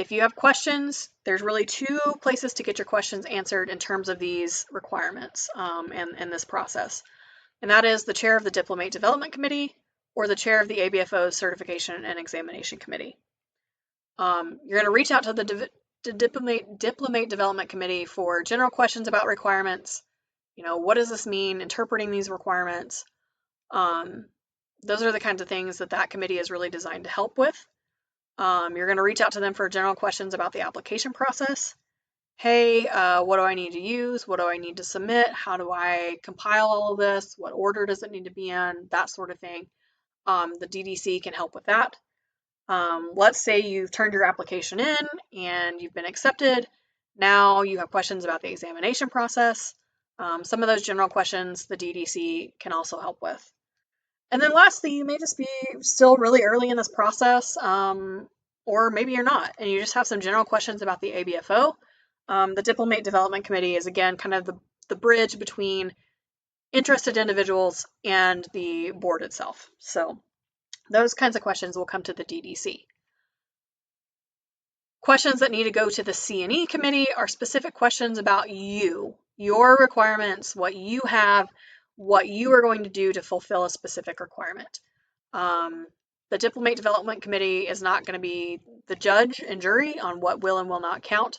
if you have questions, there's really two places to get your questions answered in terms of these requirements and this process. And that is the chair of the Diplomate Development Committee or the chair of the ABFO Certification and Examination Committee. You're going to reach out to the Diplomate Development Committee for general questions about requirements. What does this mean, interpreting these requirements? Those are the kinds of things that committee is really designed to help with. You're going to reach out to them for general questions about the application process. Hey, what do I need to use? What do I need to submit? How do I compile all of this? What order does it need to be in? That sort of thing. The DDC can help with that. Let's say you've turned your application in and you've been accepted. Now you have questions about the examination process. Some of those general questions the DDC can also help with. And then lastly, you may just be still really early in this process, or maybe you're not, and you just have some general questions about the ABFO. The Diplomate Development Committee is, again, kind of the bridge between interested individuals and the board itself. So those kinds of questions will come to the DDC. Questions that need to go to the C&E committee are specific questions about you, your requirements, what you have, what you are going to do to fulfill a specific requirement. The Diplomate Development Committee is not going to be the judge and jury on what will and will not count.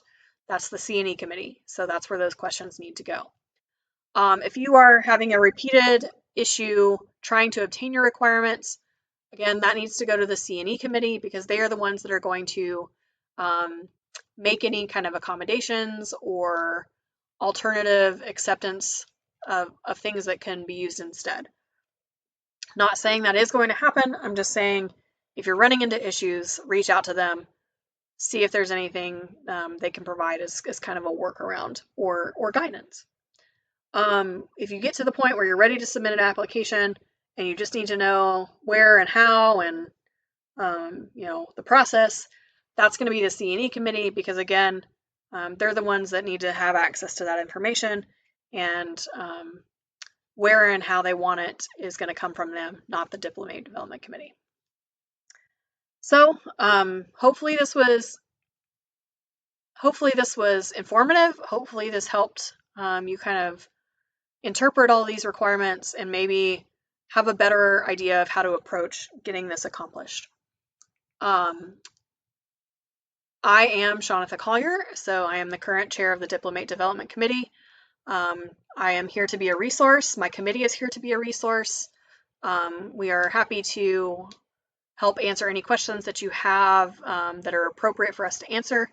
That's the C&E committee, so that's where those questions need to go. If you are having a repeated issue trying to obtain your requirements, again, that needs to go to the C&E committee because they are the ones that are going to make any kind of accommodations or alternative acceptance of things that can be used instead. Not saying that is going to happen. I'm just saying if you're running into issues, reach out to them, see if there's anything they can provide as kind of a workaround or guidance. If you get to the point where you're ready to submit an application and you just need to know where and how and the process, that's going to be the C&E committee because, again, they're the ones that need to have access to that information, and where and how they want it is going to come from them, not the Diplomate Development Committee. So hopefully this was informative. Hopefully this helped you kind of interpret all these requirements and maybe have a better idea of how to approach getting this accomplished. I am Shaunatha Collier, so I am the current chair of the Diplomate Development Committee. I am here to be a resource. My committee is here to be a resource. We are happy to help answer any questions that you have that are appropriate for us to answer.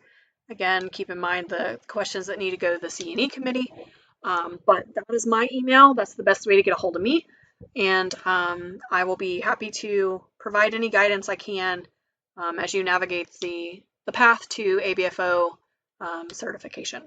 Again, keep in mind the questions that need to go to the C&E committee. But that is my email. That's the best way to get a hold of me. And I will be happy to provide any guidance I can as you navigate the path to ABFO certification.